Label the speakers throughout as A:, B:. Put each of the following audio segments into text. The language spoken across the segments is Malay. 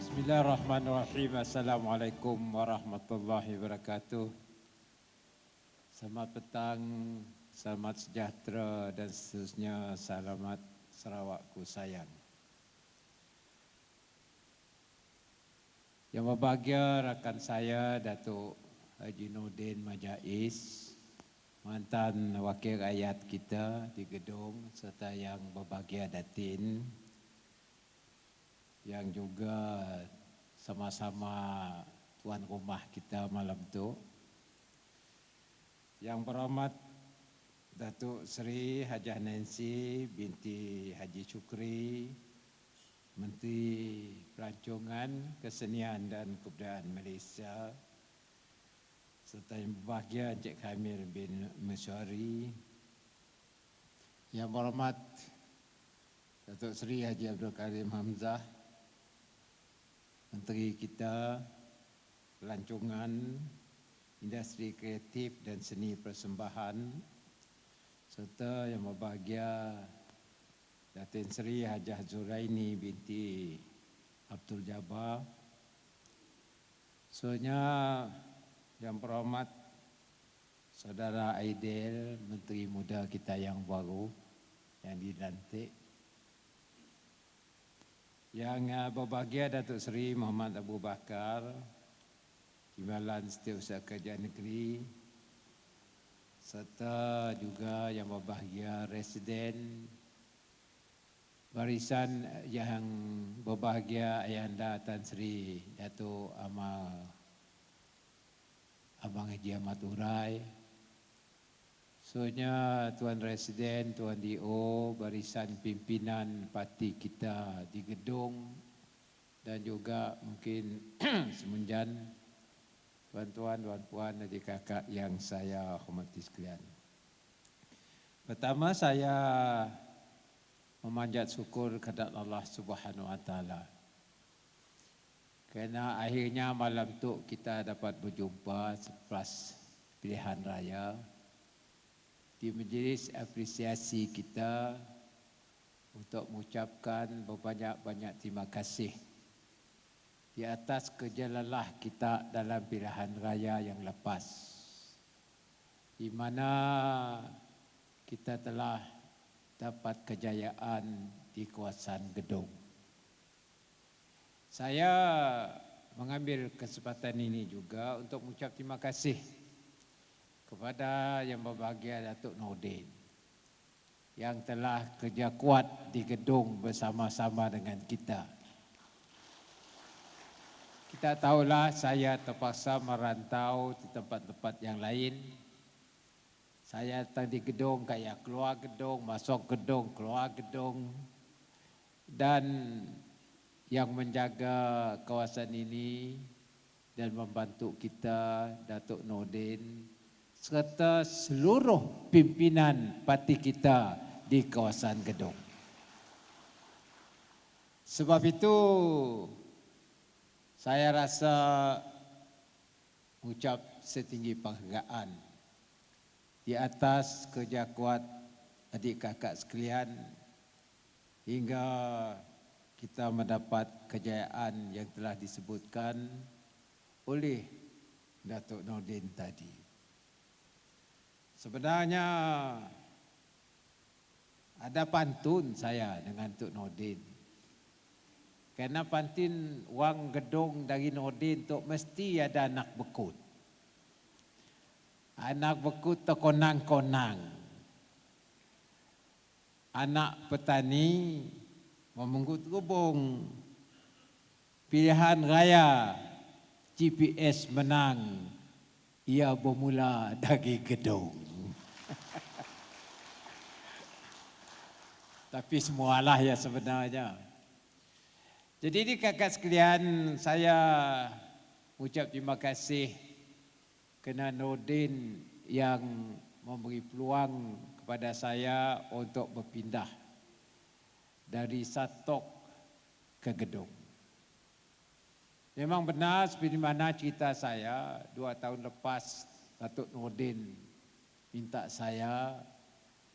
A: Bismillahirrahmanirrahim. Assalamualaikum warahmatullahi wabarakatuh. Selamat petang, selamat sejahtera dan seterusnya. Selamat Sarawakku sayang. Yang berbahagia rakan saya Datuk Haji Nordin Majais, mantan wakil rakyat kita di gedung, serta yang berbahagia Datin, yang juga sama-sama tuan rumah kita malam tu. Yang berhormat Datuk Seri Hajah Nancy binti Haji Shukri, Menteri Pelancongan, Kesenian dan Kebudayaan Malaysia, serta yang berbahagia Encik Khamil bin Mesyuari. Yang berhormat Datuk Seri Haji Abdul Karim Hamzah, Menteri kita Pelancongan, Industri Kreatif dan Seni Persembahan, serta yang berbahagia Datin Seri Hajah Zuraini binti Abdul Jabbar. Sebenarnya yang berhormat Saudara Aidil, Menteri Muda kita yang baru yang dilantik. Yang berbahagia Datuk Seri Muhammad Abu Bakar, Timbalan Setiausaha Kerajaan Negeri, serta juga yang berbahagia Residen Barisan yang berbahagia Ayahanda Tan Sri Datuk Abang Haji Ahmad Urai, sebenarnya Tuan Residen, Tuan DO, barisan pimpinan parti kita di gedung, dan juga mungkin semenjan tuan-tuan, tuan-puan, adik kakak yang saya hormati sekalian. Pertama, saya memanjat syukur kepada Allah Subhanahu Wa Taala, kerana akhirnya malam tu kita dapat berjumpa selepas pilihan raya di majlis apresiasi kita untuk mengucapkan berbanyak-banyak terima kasih di atas kerja lelah kita dalam pilihan raya yang lepas, di mana kita telah dapat kejayaan di kawasan gedung. Saya mengambil kesempatan ini juga untuk mengucap terima kasih kepada yang berbahagia Datuk Nordin yang telah kerja kuat di gedung bersama-sama dengan kita. Kita tahulah saya terpaksa merantau di tempat-tempat yang lain. Saya datang di gedung, kayak keluar gedung, masuk gedung, keluar gedung. Dan yang menjaga kawasan ini dan membantu kita Datuk Nordin, serta seluruh pimpinan parti kita di kawasan gedung. Sebab itu saya rasa mengucap setinggi penghargaan di atas kerja kuat adik kakak sekalian hingga kita mendapat kejayaan yang telah disebutkan oleh Datuk Nordin tadi. Sebenarnya ada pantun saya dengan Tok Nordin. Kerana pantun wang gedung dari Nordin tu mesti ada anak bekut. Anak bekut terkonang-konang. Anak petani memenggut gubung. Pilihan raya GPS menang. Ia bermula dari gedung. Tapi semualah ya sebenarnya. Jadi ini kakak sekalian, saya ucap terima kasih kerana Nordin yang memberi peluang kepada saya untuk berpindah dari Satok ke gedung. Memang benar seperti mana cerita saya, 2 tahun lepas Datuk Nordin minta saya,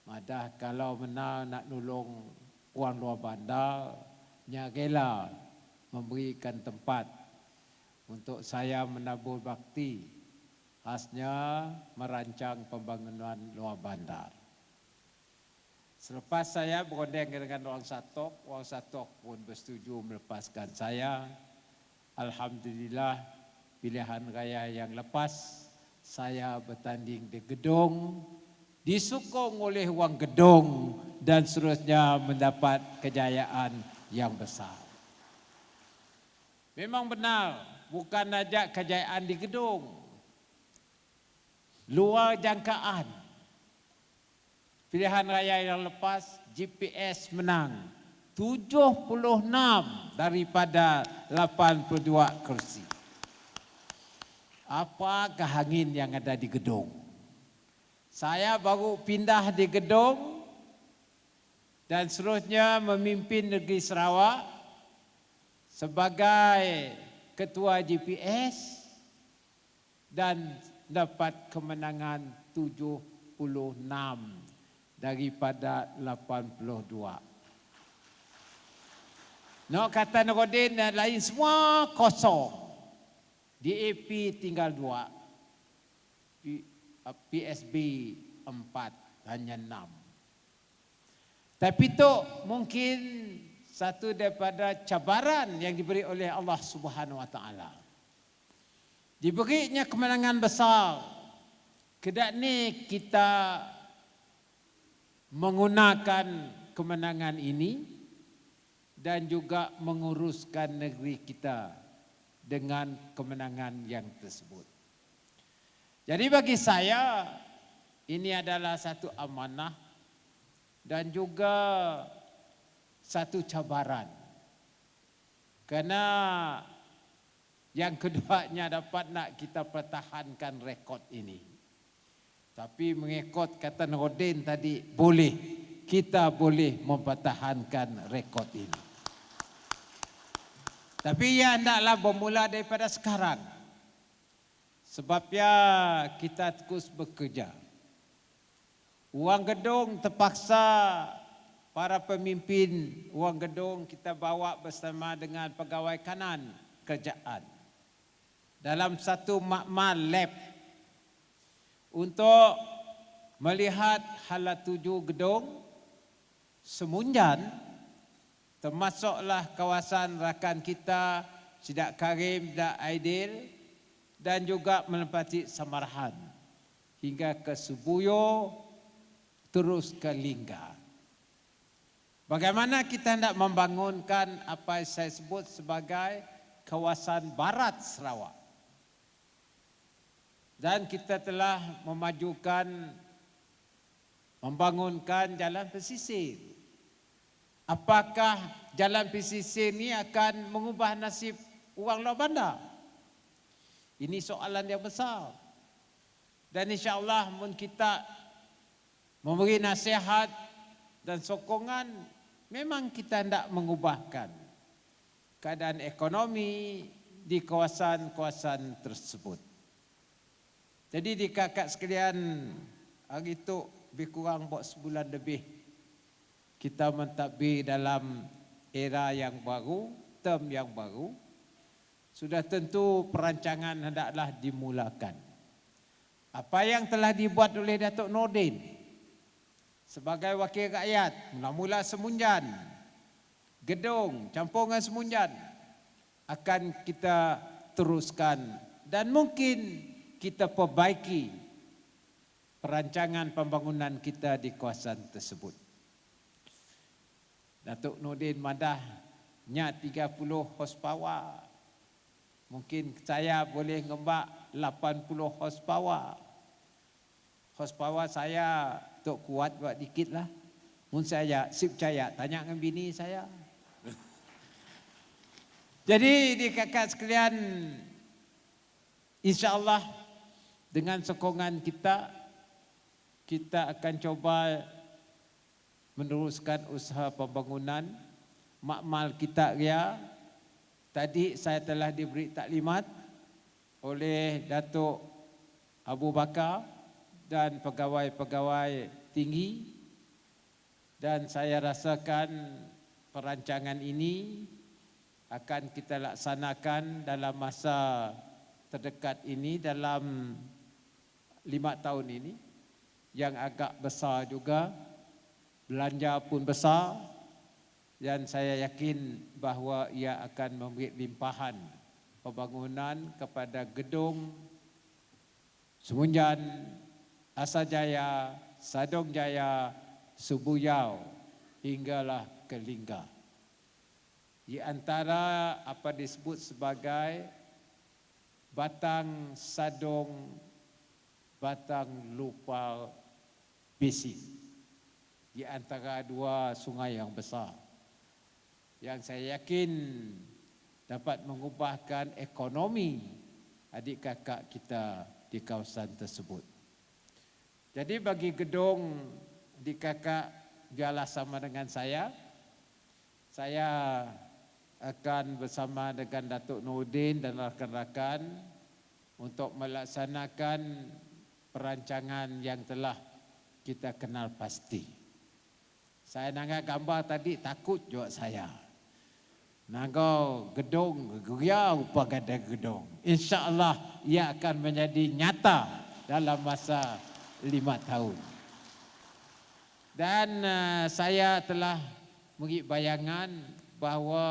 A: madah kalau menang nak nolong orang luar bandar, nya rela memberikan tempat untuk saya menabur bakti, khasnya merancang pembangunan luar bandar. Selepas saya berunding dengan orang Satok pun bersetuju melepaskan saya. Alhamdulillah, pilihan raya yang lepas, saya bertanding di Gedong, disokong oleh orang Gedong dan seterusnya mendapat kejayaan yang besar. Memang benar, bukan saja kejayaan di Gedong, luar jangkaan. Pilihan raya yang lepas, GPS menang 76 daripada 82 kursi. Apakah angin yang ada di Gedong? Saya baru pindah di Gedong dan seterusnya memimpin negeri Sarawak sebagai ketua GPS dan dapat kemenangan 76 daripada 82. Nak kata Nordin dan lain semua kosong. DAP tinggal 2. PSB 4, hanya 6. Tapi itu mungkin satu daripada cabaran yang diberi oleh Allah Subhanahu Wa Taala. Diberinya kemenangan besar. Kedak ni kita menggunakan kemenangan ini dan juga menguruskan negeri kita dengan kemenangan yang tersebut. Jadi bagi saya ini adalah satu amanah dan juga satu cabaran. Karena yang keduanya dapat nak kita pertahankan rekod ini. Tapi mengikut kata Nordin tadi, kita boleh mempertahankan rekod ini. Tapi ya hendaklah bermula daripada sekarang. Sebabnya kita terus bekerja. Orang Gedong terpaksa para pemimpin Orang Gedong kita bawa bersama dengan pegawai kanan kerajaan dalam satu makmal lab untuk melihat hala tuju Gedong, Semunjan, termasuklah kawasan rakan kita Sidak Karim dan Aidil dan juga menempati Samarahan hingga ke Subuyo terus ke Lingga. Bagaimana kita hendak membangunkan apa yang saya sebut sebagai kawasan barat Sarawak. Dan kita telah membangunkan jalan pesisir. Apakah jalan pesisir ini akan mengubah nasib orang luar bandar? Ini soalan yang besar. Dan insya-Allah kita memberi nasihat dan sokongan, memang kita hendak mengubahkan keadaan ekonomi di kawasan-kawasan tersebut. Jadi di kakak sekalian, hari itu lebih kurang buat sebulan lebih kita mentadbir dalam era yang baru, term yang baru. Sudah tentu perancangan hendaklah dimulakan. Apa yang telah dibuat oleh Datuk Nordin sebagai wakil rakyat, mula-mula Semunjan, Gedong, campur dengan Semunjan, akan kita teruskan dan mungkin kita perbaiki perancangan pembangunan kita di kawasan tersebut. Datuk Nordin madahnya 30 horsepower. Mungkin saya boleh ngembak 80 horsepower. Horsepower saya tok kuat buat dikit lah. Mun saya sip percaya, tanya dengan bini saya. Jadi di kakak sekalian, insya-Allah dengan sokongan kita akan coba meneruskan usaha pembangunan makmal kita ria. Tadi saya telah diberi taklimat oleh Datuk Abu Bakar dan pegawai-pegawai tinggi, dan saya rasakan perancangan ini akan kita laksanakan dalam masa terdekat ini, dalam 5 tahun ini, yang agak besar juga, belanja pun besar, dan saya yakin bahawa ia akan memberi limpahan pembangunan kepada gedung Semunjan, Asajaya, Sadong Jaya, Subuyau hinggalah ke Lingga. Di antara apa disebut sebagai Batang Sadong, Batang Lupal Besi, di antara dua sungai yang besar, yang saya yakin dapat mengubahkan ekonomi adik kakak kita di kawasan tersebut. Jadi bagi gedung adik kakak, biarlah sama dengan saya akan bersama dengan Datuk Nordin dan rakan-rakan untuk melaksanakan perancangan yang telah kita kenal pasti. Saya nanggap gambar tadi, takut juga saya. Nanggau gedung, geriau pada gedung. InsyaAllah ia akan menjadi nyata dalam masa 5 tahun. Dan saya telah memberi bayangan bahawa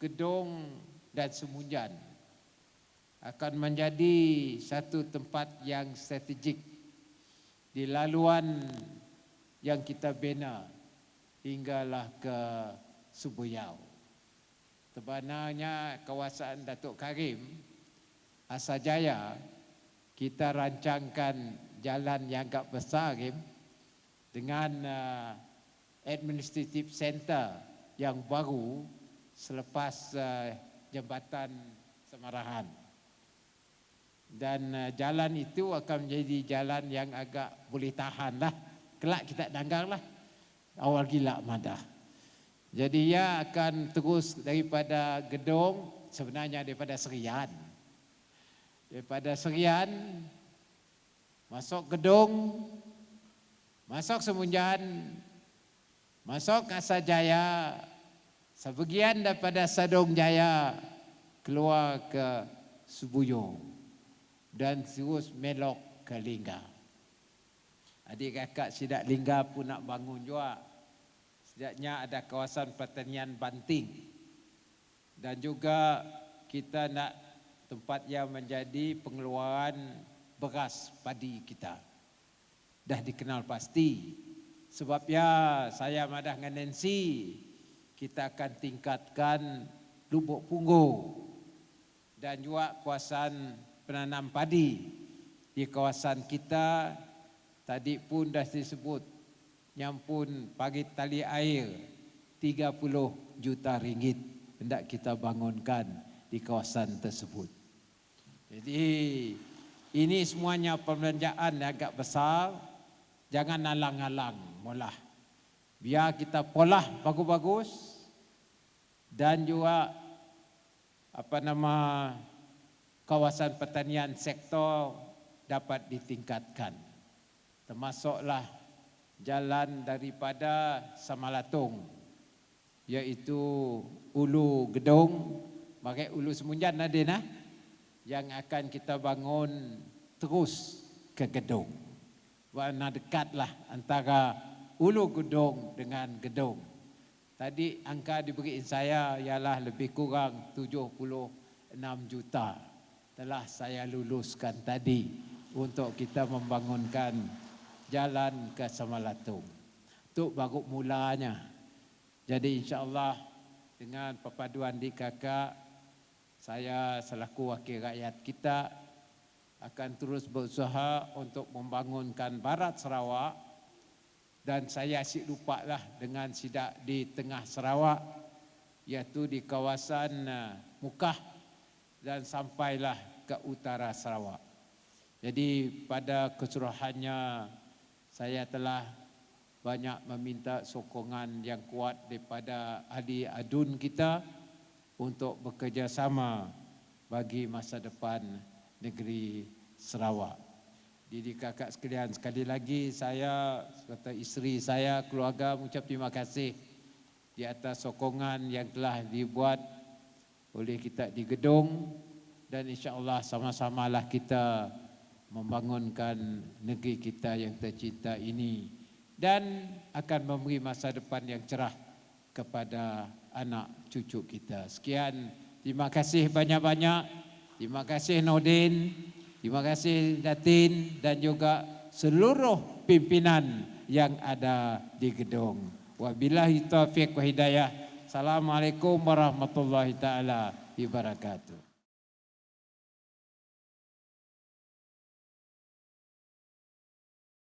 A: gedung dan Semunjan akan menjadi satu tempat yang strategik di laluan yang kita bina hinggalah ke Subuyau. Sebenarnya kawasan Datuk Karim, Asajaya, kita rancangkan jalan yang agak besar dengan administrative center yang baru selepas jambatan Semarahan. Dan jalan itu akan menjadi jalan yang agak boleh tahan lah. Kelak kita danggar lah. Awal gila madah. Jadi ia akan terus daripada gedung, sebenarnya daripada Serian. Daripada Serian, masuk gedung, masuk Semunjan, masuk Asajaya, sebagian daripada Sadong Jaya keluar ke Subuyau dan terus melok ke Lingga. Adik kakak Sidak Lingga pun nak bangun juga. Setidaknya ada kawasan pertanian banting. Dan juga kita nak tempat yang menjadi pengeluaran beras padi kita. Dah dikenal pasti. Sebab ya saya madah dengan Nancy, kita akan tingkatkan Lubuk Punggu dan juga kawasan penanam padi di kawasan kita. Tadi pun dah disebut nyampun parit tali air 30 juta ringgit hendak kita bangunkan di kawasan tersebut. Jadi ini semuanya perbelanjaan agak besar. Jangan alang-alang mula. Biar kita polah bagus-bagus dan juga kawasan pertanian sektor dapat ditingkatkan. Termasuklah jalan daripada Samalatung, iaitu Ulu Gedung, pakai Ulu Semunjan ada yang akan kita bangun terus ke Gedung. Warna dekatlah antara Ulu Gedung dengan Gedung. Tadi angka diberi saya ialah lebih kurang 76 juta. Telah saya luluskan tadi untuk kita membangunkan jalan ke Samalatung. Itu baru mulanya. Jadi insya-Allah dengan perpaduan di kakak, saya selaku wakil rakyat kita akan terus berusaha untuk membangunkan Barat Sarawak, dan saya asyik lupalah dengan Sidak di tengah Sarawak, iaitu di kawasan Mukah dan sampailah ke utara Sarawak. Jadi pada keseluruhannya saya telah banyak meminta sokongan yang kuat daripada ahli adun kita untuk bekerjasama bagi masa depan negeri Sarawak. Jadi kakak sekalian, sekali lagi saya serta isteri saya, keluarga mengucap terima kasih di atas sokongan yang telah dibuat oleh kita di gedung, dan insya-Allah sama-samalah kita membangunkan negeri kita yang tercinta ini dan akan memberi masa depan yang cerah kepada anak cucu kita. Sekian, terima kasih banyak-banyak. Terima kasih Nordin, terima kasih Datin dan juga seluruh pimpinan yang ada di gedung. Wabillahi taufiq wa hidayah. Assalamualaikum warahmatullahi taala wabarakatuh.